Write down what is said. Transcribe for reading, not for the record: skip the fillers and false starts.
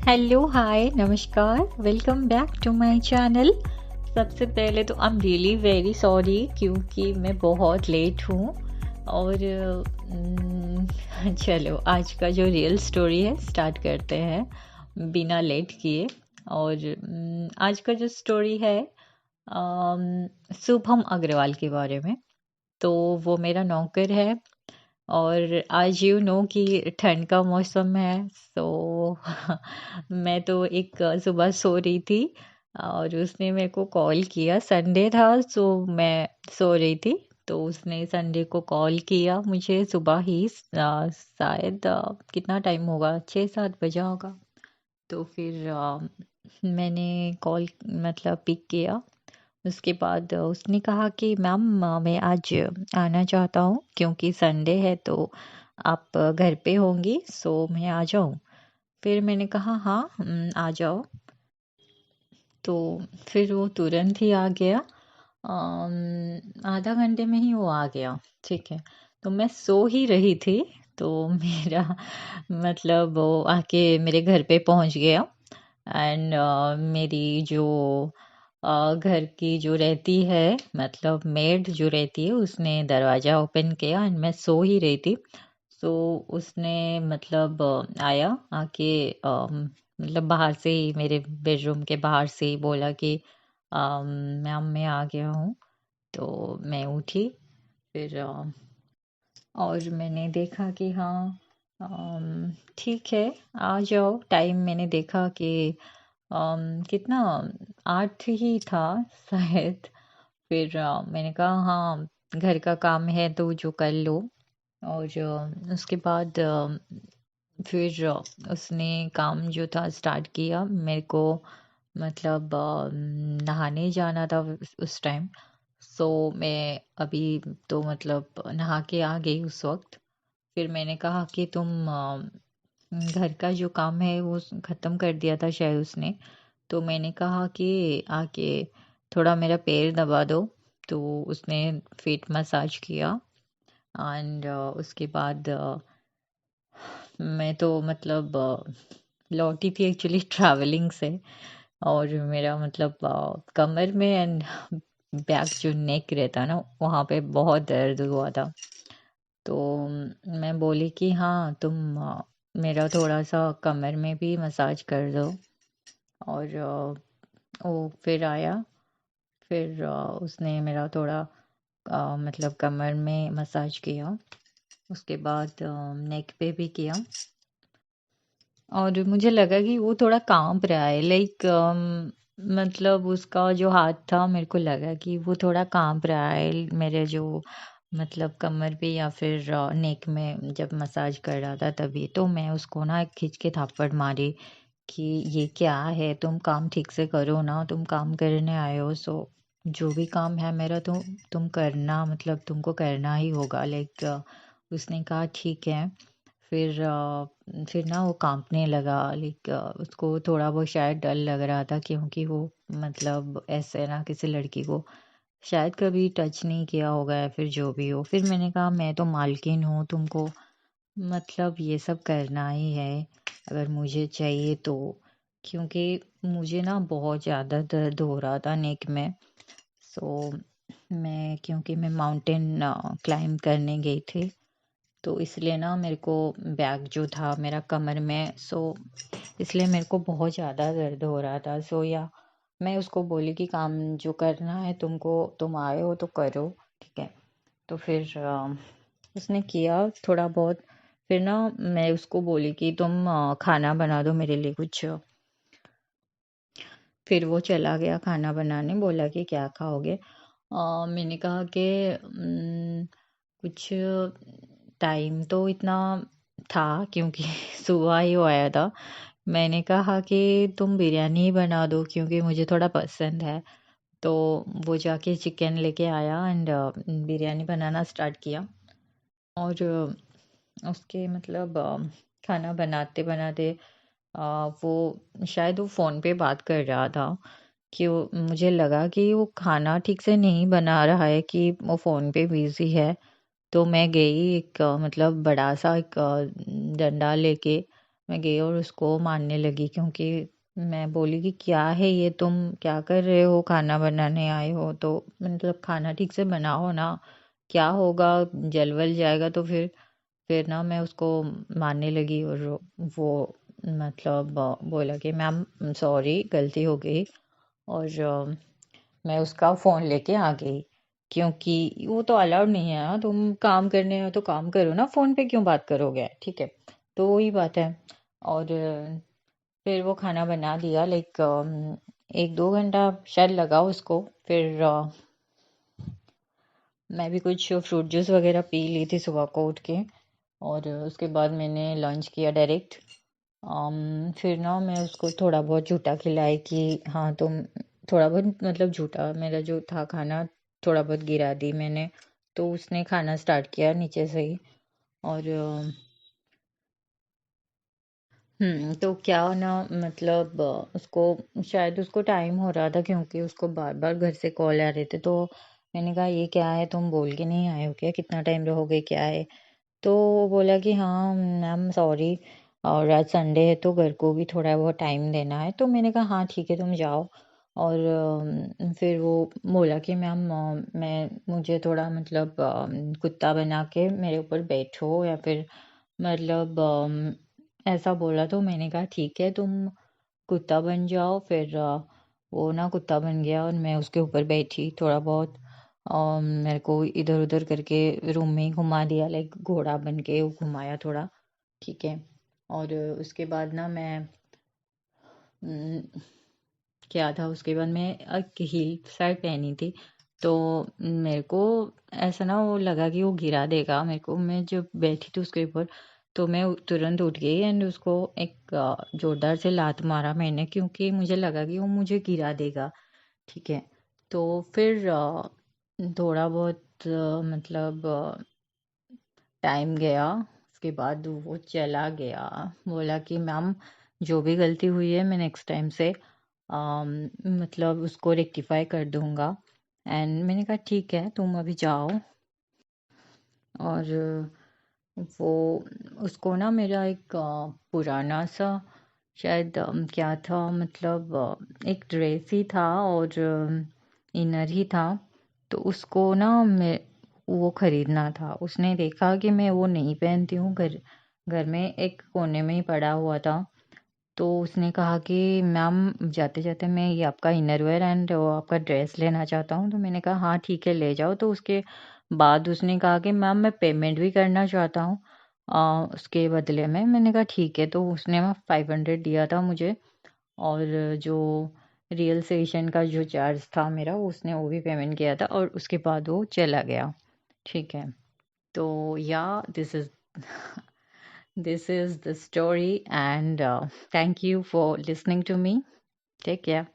Hello hi नमस्कार welcome back to my channel. सबसे पहले तो I am really very sorry क्योंकि मैं बहुत लेट हूँ। और चलो आज का जो रियल स्टोरी है स्टार्ट करते हैं बिना लेट किए। और आज का जो स्टोरी है शुभम अग्रवाल के बारे में। तो वो मेरा नौकर है। और आज कि ठंड का मौसम है। तो मैं तो एक सुबह सो रही थी और उसने मेरे को कॉल किया। संडे था तो मैं सो रही थी। तो उसने संडे को कॉल किया मुझे सुबह ही शायद कितना टाइम होगा 6-7 बजा होगा। तो फिर मैंने कॉल मतलब पिक किया। उसके बाद उसने कहा कि मैम मैं आज आना चाहता हूँ क्योंकि संडे है तो आप घर पे होंगी सो मैं आ जाऊँ। फिर मैंने कहा हाँ आ जाओ। तो फिर वो तुरंत ही आ गया। आधा घंटे में ही वो आ गया। ठीक है। तो मैं सो ही रही थी। तो मेरा मतलब वो आके मेरे घर पे पहुंच गया। एंड मेरी जो घर की जो रहती है मतलब मेड जो रहती है उसने दरवाज़ा ओपन किया एंड मैं सो ही रही थी। तो उसने मतलब आया आके मतलब बाहर से ही मेरे बेडरूम के बाहर से ही बोला कि मैम मैं आ गया हूँ। तो मैं उठी। फिर और मैंने देखा कि हाँ ठीक है आ जाओ। टाइम मैंने देखा कि कितना 8 ही था शायद। फिर मैंने कहा हाँ घर का काम है तो जो कर लो। और उसके बाद फिर उसने काम जो था स्टार्ट किया मेरे को मतलब नहाने जाना था उस टाइम। सो मैं अभी तो मतलब नहा के आ गई उस वक्त। फिर मैंने कहा कि तुम घर का जो काम है वो ख़त्म कर दिया था शायद उसने। तो मैंने कहा कि आके थोड़ा मेरा पैर दबा दो। तो उसने फीट मसाज किया। एंड उसके बाद मैं तो मतलब लौटी थी एक्चुअली ट्रैवलिंग से। और मेरा मतलब कमर में एंड बैक जो नेक रहता ना वहाँ पे बहुत दर्द हुआ था। तो मैं बोली कि हाँ तुम मेरा थोड़ा सा कमर में भी मसाज कर दो। और वो फिर आया। फिर उसने मेरा थोड़ा मतलब कमर में मसाज किया। उसके बाद नेक पे भी किया। और मुझे लगा कि वो थोड़ा कांप रहा है लाइक मतलब उसका जो हाथ था मेरे को लगा कि वो थोड़ा कांप रहा है मेरे जो मतलब कमर पे या फिर नेक में जब मसाज कर रहा था तभी। तो मैं उसको ना खींच के थप्पड़ मारी कि ये क्या है तुम काम ठीक से करो ना तुम काम करने आए हो सो जो भी काम है मेरा तुम करना मतलब तुमको करना ही होगा लाइक। उसने कहा ठीक है। फिर फिर ना वो कांपने लगा लाइक उसको थोड़ा बहुत शायद डर लग रहा था क्योंकि वो मतलब ऐसे ना किसी लड़की को शायद कभी टच नहीं किया होगा या फिर जो भी हो। फिर मैंने कहा मैं तो मालकिन हूँ तुमको मतलब ये सब करना ही है अगर मुझे चाहिए तो। क्योंकि मुझे ना बहुत ज़्यादा दर्द हो रहा था नेक में। सो मैं क्योंकि मैं माउंटेन क्लाइंब करने गई थी तो इसलिए ना मेरे को बैग जो था मेरा कमर में सो इसलिए मेरे को बहुत ज़्यादा दर्द हो रहा था। सो या मैं उसको बोली कि काम जो करना है तुमको तुम आए हो तो करो। ठीक है। तो फिर उसने किया थोड़ा बहुत। फिर ना मैं उसको बोली कि तुम खाना बना दो मेरे लिए कुछ। फिर वो चला गया खाना बनाने। बोला कि क्या खाओगे। मैंने कहा कि कुछ टाइम तो इतना था क्योंकि सुबह ही वो आया था। मैंने कहा कि तुम बिरयानी ही बना दो क्योंकि मुझे थोड़ा पसंद है। तो वो जाके चिकन लेके आया एंड बिरयानी बनाना स्टार्ट किया। और उसके मतलब खाना बनाते बनाते वो शायद वो फ़ोन पे बात कर रहा था कि मुझे लगा कि वो खाना ठीक से नहीं बना रहा है कि वो फ़ोन पे बिजी है। तो मैं गई एक मतलब बड़ा सा एक डंडा लेके मैं गई और उसको मारने लगी, क्योंकि मैं बोली कि क्या है ये, तुम क्या कर रहे हो, खाना बनाने आए हो तो मतलब खाना ठीक से बनाओ ना, क्या होगा, जल वल जाएगा तो फिर ना मैं उसको मारने लगी। और वो मतलब बोला कि मैम सॉरी, गलती हो गई। और मैं उसका फ़ोन लेके आ गई, क्योंकि वो तो अलाउड नहीं है ना, तुम काम करने हो तो काम करो ना, फ़ोन पे क्यों बात करोगे, ठीक है। तो वही बात है। और फिर वो खाना बना दिया, लाइक 1-2 घंटा शायद लगा उसको। फिर मैं भी कुछ फ्रूट जूस वगैरह पी ली थी सुबह को उठ के। और उसके बाद मैंने लंच किया डायरेक्ट। फिर ना मैं उसको थोड़ा बहुत झूठा खिलाई कि हाँ तुम, थोड़ा बहुत मतलब झूठा, मेरा जो था खाना थोड़ा बहुत गिरा दी मैंने। तो उसने खाना स्टार्ट किया नीचे से ही। और तो क्या ना, मतलब उसको शायद उसको टाइम हो रहा था, क्योंकि उसको बार बार घर से कॉल आ रहे थे। तो मैंने कहा ये क्या है, तुम बोल के नहीं आए हो क्या, कितना टाइम रहोगे, क्या है। तो वो बोला कि हाँ मैम सॉरी, और आज संडे है तो घर को भी थोड़ा बहुत टाइम देना है। तो मैंने कहा हाँ ठीक है तुम जाओ। और फिर वो बोला कि मैम मैं मुझे थोड़ा मतलब कुत्ता बना के मेरे ऊपर बैठो, या फिर मतलब ऐसा बोला। तो मैंने कहा ठीक है तुम कुत्ता बन जाओ। फिर वो ना कुत्ता बन गया और मैं उसके ऊपर बैठी थोड़ा बहुत। मेरे को इधर उधर करके रूम में ही घुमा दिया, लाइक घोड़ा बन के वो घुमाया थोड़ा, ठीक है। और उसके बाद ना मैं अम, क्या था, उसके बाद मैं एक हील शर्ट पहनी थी। तो मेरे को ऐसा ना वो लगा कि वो गिरा देगा मेरे को, मैं जब बैठी थी उसके ऊपर। तो मैं तुरंत उठ गई एंड उसको एक जोरदार से लात मारा मैंने, क्योंकि मुझे लगा कि वो मुझे गिरा देगा, ठीक है। तो फिर थोड़ा बहुत मतलब टाइम गया। उसके बाद वो चला गया, बोला कि मैम जो भी गलती हुई है मैं नेक्स्ट टाइम से मतलब उसको रेक्टिफाई कर दूंगा। एंड मैंने कहा ठीक है तुम अभी जाओ। और वो उसको ना मेरा एक पुराना सा शायद क्या था, मतलब एक ड्रेस ही था और इनर ही था। तो उसको ना मैं वो खरीदना था, उसने देखा कि मैं वो नहीं पहनती हूँ, घर घर में एक कोने में ही पड़ा हुआ था। तो उसने कहा कि मैम जाते जाते मैं ये आपका इनरवेयर एंड वो आपका ड्रेस लेना चाहता हूँ। तो मैंने कहा हाँ ठीक है ले जाओ। तो उसके बाद उसने कहा कि मैम मैं पेमेंट भी करना चाहता हूँ उसके बदले में। मैंने कहा ठीक है। तो उसने 500 दिया था मुझे, और जो रियल सेशन का जो चार्ज था मेरा वो उसने वो भी पेमेंट किया था, और उसके बाद वो चला गया, ठीक है। तो या this is the story, and thank you for listening to me. Take care.